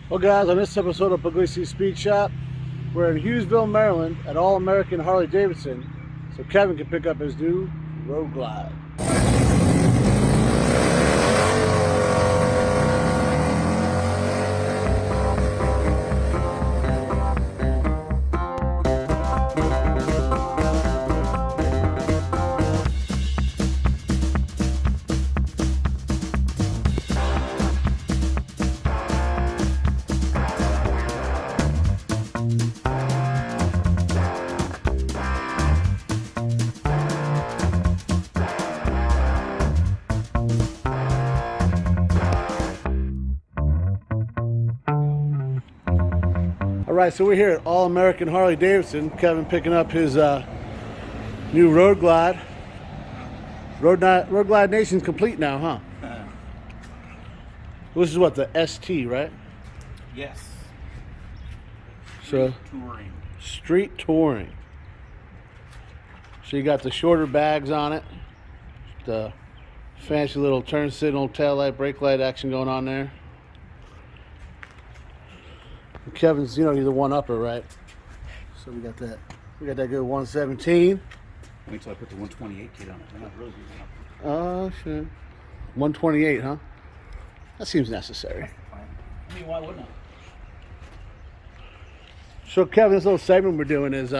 Well guys, on this episode of Pugliese Speed Shop, we're in Hughesville, Maryland at All American Harley Davidson so Kevin can pick up his new Roadglide. Alright, so we're here at All American Harley Davidson. Kevin picking up his new Roadglide. Roadglide Nation's complete now, huh? This is what, the ST, right? Yes. So Touring. Street touring. So you got the shorter bags on it. The fancy little turn signal, tail light, brake light action going on there. Kevin's, he's a one-upper, right? So we got that good 117. Wait till I put the 128 kit on it. I'm not really doing that. Oh, shit. 128, huh? That seems necessary. I mean, why wouldn't I? So, Kevin, this little segment we're doing is,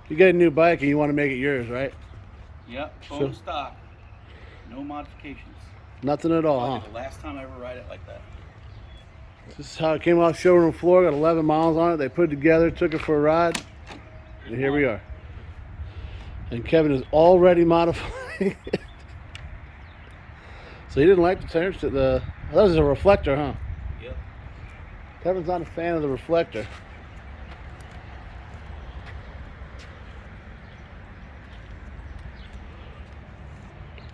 you get a new bike and you want to make it yours, right? Yep, full stock. No modifications. Nothing at all, huh? The last time I ever ride it like that. This is how it came off showroom floor. Got 11 miles on it. They put it together, took it for a ride, and here we are. And Kevin is already modifying it. So he didn't like the turn. That was a reflector, huh? Yep. Kevin's not a fan of the reflector.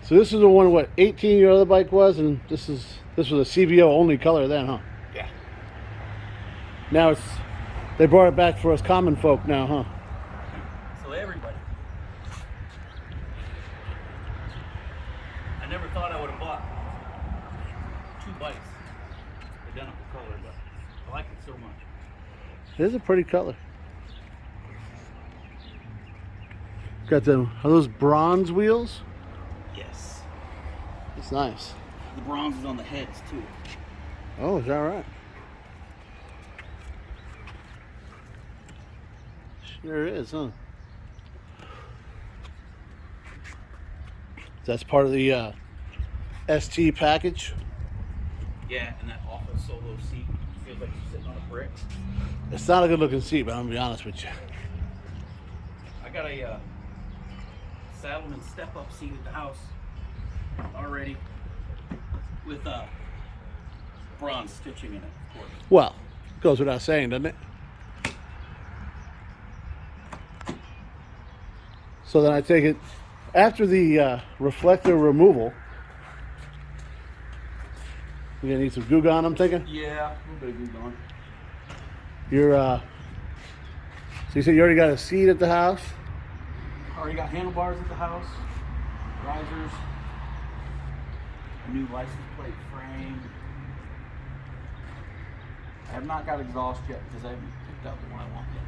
So this is the one what 18 your other bike was, and this was a CVO only color then, huh? Yeah. Now they brought it back for us common folk now, huh? So everybody. I never thought I would have bought two bikes, identical color, but I like it so much. It is a pretty color. Got are those bronze wheels? Yes. It's nice. The bronze is on the heads too. Oh, is that right? Sure is, huh? That's part of the ST package. Yeah, and that awful solo seat feels like you're sitting on a brick. It's not a good looking seat, but I'm gonna be honest with you. I got a Saddleman step-up seat at the house already with bronze stitching in it, of course. Well, goes without saying, doesn't it? So then I take it after the reflector removal. You're gonna need some goo on, I'm thinking. Yeah, a little bit of glue on. So you said you already got a seat at the house. Already got handlebars at the house, risers, a new license plate frame. I have not got exhaust yet because I haven't picked out the one I want yet.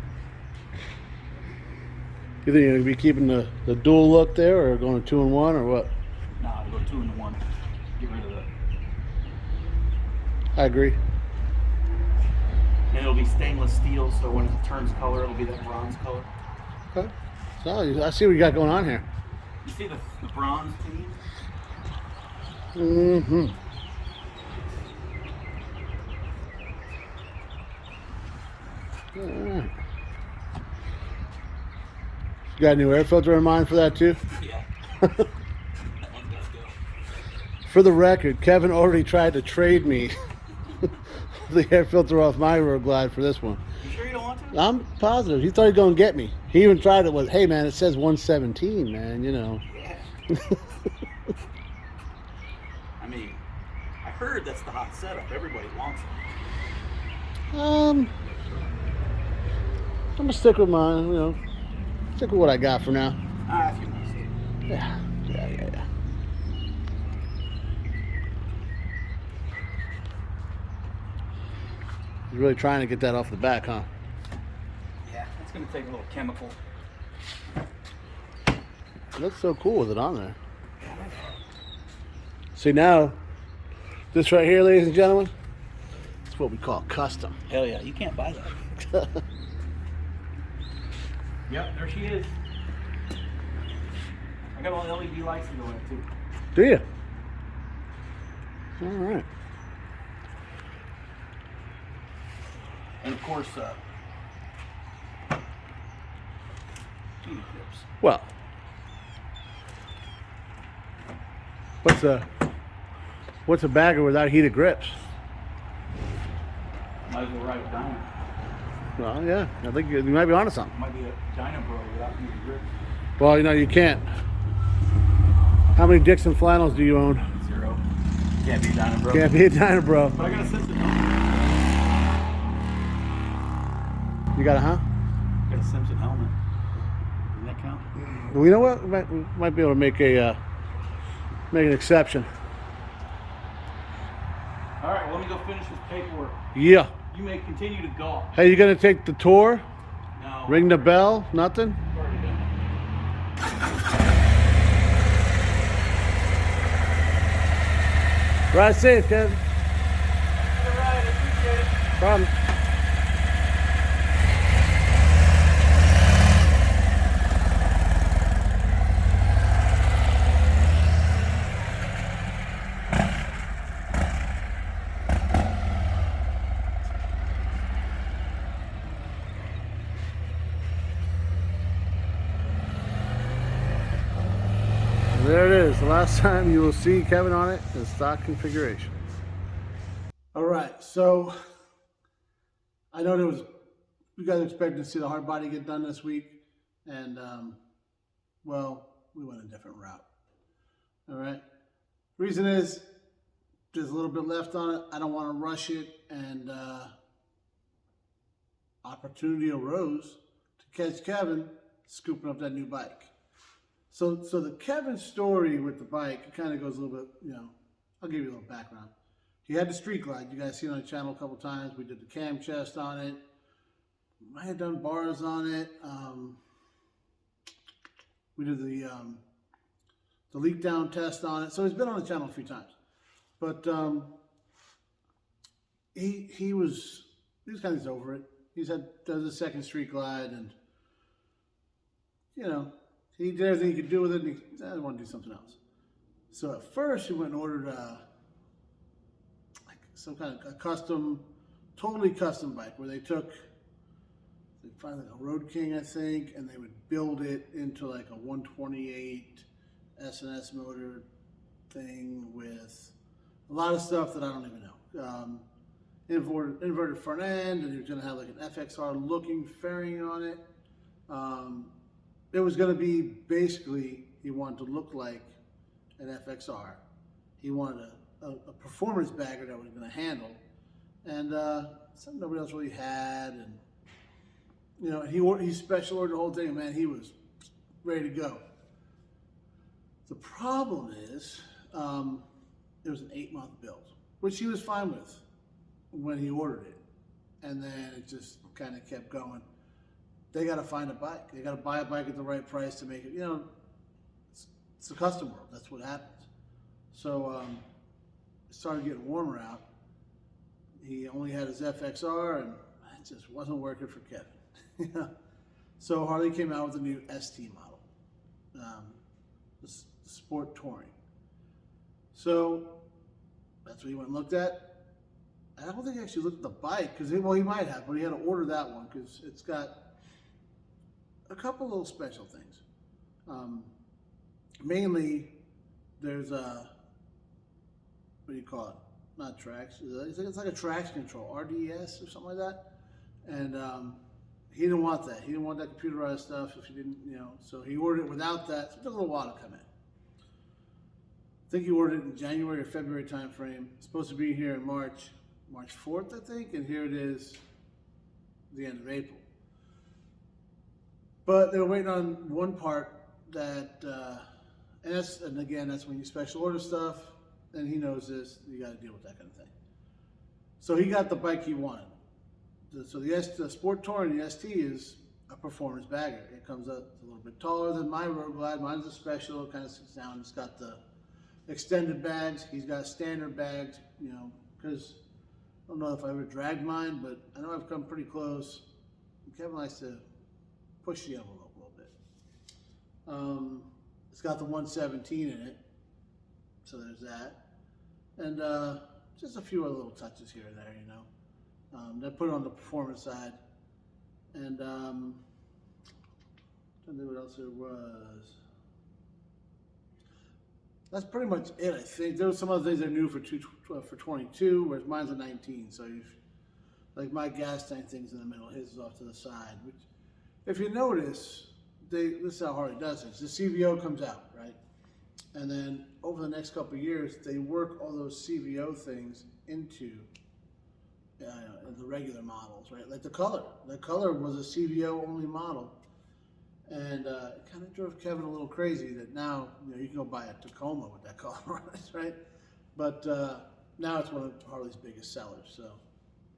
You think you're gonna be keeping the dual look there, or going to 2-in-1, or what? Nah, I'll go 2-in-1. Get rid of that. I agree. And it'll be stainless steel, so when it turns color, it'll be that bronze color. Okay. So I see what you got going on here. You see the bronze theme? Mm-hmm. All right. You got a new air filter in mind for that too? Yeah. That one's gotta go. For the record, Kevin already tried to trade me the air filter off my Roadglide for this one. You sure you don't want to? I'm positive. He thought he'd go and get me. He even tried it with, hey man, it says 117, man, Yeah. I mean, I heard that's the hot setup. Everybody wants it. I'm gonna stick with mine, stick with what I got for now. If you want to see it. Yeah. He's really trying to get that off the back, huh? Yeah, it's gonna take a little chemical. It looks so cool with it on there. See now, this right here, ladies and gentlemen, it's what we call custom. Hell yeah, you can't buy that. Yep, there she is. I got all LED lights to go in too. Do you? All right. And of course, heated grips. Well, what's a bagger without heated grips? Might as well ride a Dyna. Well, yeah, I think you might be onto something. Might be a Dyna Bro without heated grips. Well, you can't. How many Dixon flannels do you own? 0. Can't be a Dyna Bro. Can't be a Dyna Bro. But I got a Simpson helmet. You got a huh? Got a Simpson helmet. Doesn't that count? Well, you know what? We might be able to make an exception. All right, well, let me go finish this paperwork. Yeah. You may continue to golf. Hey, you gonna take the tour? No. Ring the bell? Nothing? Already done. Ride safe, Kevin. All right, I appreciate it. Problem. There it is. The last time you will see Kevin on it in stock configuration. All right, so I know you guys expected to see the hard body get done this week, and well, we went a different route. All right. Reason is there's a little bit left on it. I don't want to rush it, and opportunity arose to catch Kevin scooping up that new bike. So the Kevin story with the bike, it kind of goes a little bit, I'll give you a little background. He had the Street Glide. You guys seen it on the channel a couple times. We did the cam chest on it. I had done bars on it. We did the leak down test on it. So he's been on the channel a few times. But he was kind of over it. Does a second Street Glide, and he did everything he could do with it, and he said, I want to do something else. So at first, he went and ordered some kind of a totally custom bike, where they find like a Road King, I think, and they would build it into like a 128 S&S motor thing with a lot of stuff that I don't even know. Inverted front end, and he was going to have like an FXR looking fairing on it. It was going to be basically, he wanted to look like an FXR. He wanted a performance bagger that was going to handle, and something nobody else really had. And he special ordered the whole thing, and man, he was ready to go. The problem is, it was an 8-month build, which he was fine with when he ordered it, and then it just kind of kept going. They got to find a bike. They got to buy a bike at the right price to make it. It's a custom world. That's what happens. So it started getting warmer out. He only had his FXR, and it just wasn't working for Kevin. So Harley came out with a new ST model, the Sport Touring. So that's what he went and looked at. I don't think he actually looked at the bike, because he might have, but he had to order that one because it's got a couple little special things. Mainly, there's what do you call it? Not traction. It's like a traction control, RDS or something like that. And he didn't want that. He didn't want that computerized stuff. If he didn't, so he ordered it without that. So it took a little while to come in. I think he ordered it in January or February timeframe. It's supposed to be here in March 4th, I think, and here it is, the end of April. But they were waiting on one part that, and again, that's when you special order stuff, and he knows this, you got to deal with that kind of thing. So he got the bike he wanted. the Sport Touring, the ST is a performance bagger. It comes up a little bit taller than my Roadglide. Mine's a special. It kind of sits down. It's got the extended bags. He's got standard bags, you know, because I don't know if I ever dragged mine, but I know I've come pretty close. Kevin likes to push the envelope a little bit. It's got the 117 in it, so there's that. And just a few other little touches here and there, you know. That put it on the performance side. And I don't know what else there was. That's pretty much it, I think. There was some other things that are new for 22, whereas mine's a 19. So like my gas tank thing's in the middle, his is off to the side. Which, if you notice, this is how Harley does it. The CVO comes out, right? And then over the next couple of years, they work all those CVO things into the regular models, right? Like the Color. The Color was a CVO only model. And it kind of drove Kevin a little crazy that now, you know, you can go buy a Tacoma with that color on it, right? But now it's one of Harley's biggest sellers. So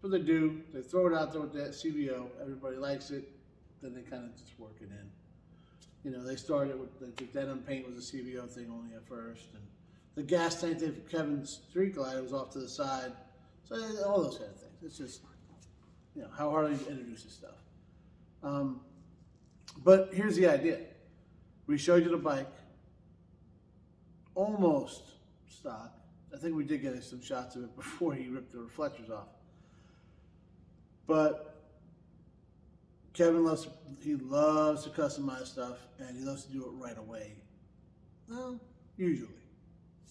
what they do, they throw it out there with that CVO. Everybody likes it. Then they kind of just work it in. You know, they started with the denim paint was a CVO thing only at first, and the gas tank thing for Kevin's Street Glide was off to the side. So all those kind of things. It's just, you know, how Harley introduces stuff. But here's the idea. We showed you the bike, almost stock. I think we did get some shots of it before he ripped the reflectors off. But Kevin loves to customize stuff, and he loves to do it right away. Well, usually.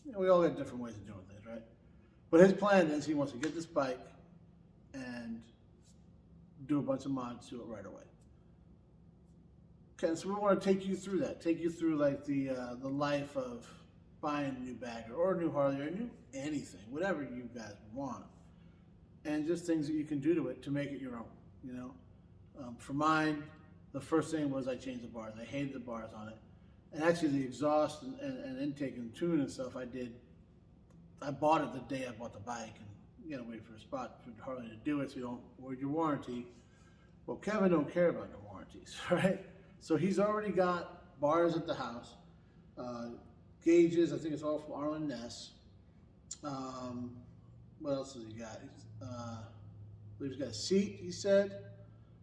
You know, we all got different ways of doing things, right? But his plan is he wants to get this bike and do a bunch of mods to it right away. Okay, so we want to take you through that. Take you through like the life of buying a new bagger or a new Harley or a new anything, whatever you guys want, and just things that you can do to it to make it your own. You know, for mine, the first thing was I changed the bars. I hated the bars on it, and actually the exhaust and intake and tune and stuff I bought it the day I bought the bike, and you gotta wait for a spot for Harley to do it so you don't void your warranty. Well, Kevin don't care about the warranties, right? So he's already got bars at the house, gauges. I think it's all from Arlen Ness. What else has he got? I believe he's got a seat. He said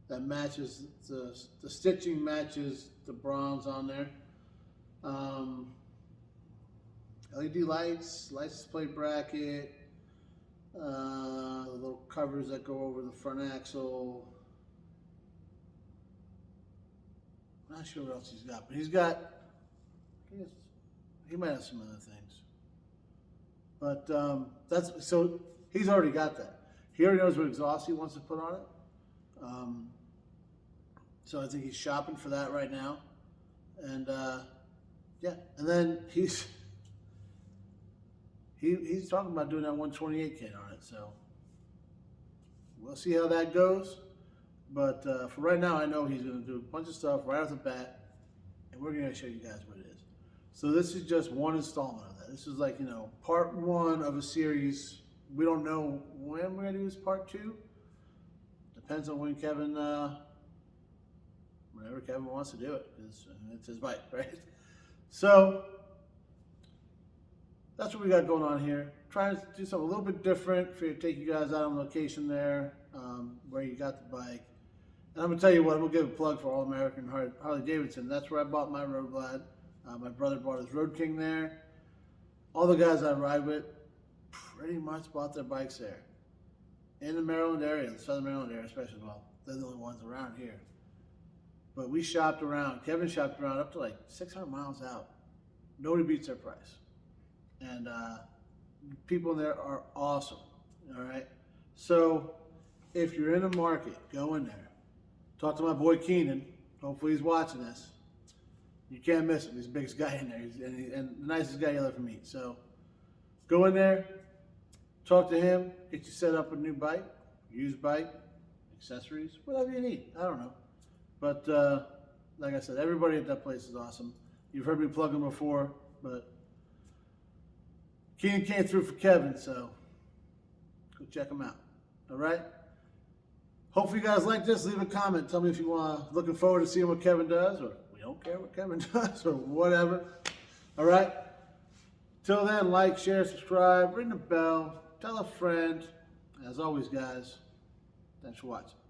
that matches the stitching matches the bronze on there. LED lights, license plate bracket, the little covers that go over the front axle. I'm not sure what else he's got, but he's got, he might have some other things. But so he's already got that. He already knows what exhaust he wants to put on it. So I think he's shopping for that right now. And yeah, and then he's talking about doing that 128 kit on it. So we'll see how that goes. But for right now, I know he's going to do a bunch of stuff right off the bat, and we're going to show you guys what it is. So this is just one installment of that. This is like, you know, part one of a series. We don't know when we're going to do this part two. Depends on when Kevin, whenever Kevin wants to do it, because it's his bike, right? So that's what we got going on here. Trying to do something a little bit different for you to take you guys out on location there, where you got the bike. And I'm going to tell you what, I'm going to give a plug for All American Harley Davidson. That's where I bought my Roadglide. My brother bought his Road King there. All the guys I ride with pretty much bought their bikes there. In the Maryland area, the Southern Maryland area especially. Well, they're the only ones around here. But we shopped around. Kevin shopped around up to like 600 miles out. Nobody beats their price. And people in there are awesome. All right. So if you're in the market, go in there. Talk to my boy Keenan. Hopefully he's watching this. You can't miss him. He's the biggest guy in there, and the nicest guy you'll ever meet. So go in there, talk to him, get you set up a new bike, used bike, accessories, whatever you need. I don't know. But like I said, everybody at that place is awesome. You've heard me plug them before, but Keenan came through for Kevin, so go check him out. All right? Hopefully you guys like this. Leave a comment. Tell me if you want, looking forward to seeing what Kevin does, or we don't care what Kevin does, or whatever. All right? Till then, like, share, subscribe, ring the bell, tell a friend. As always, guys, thanks for watching.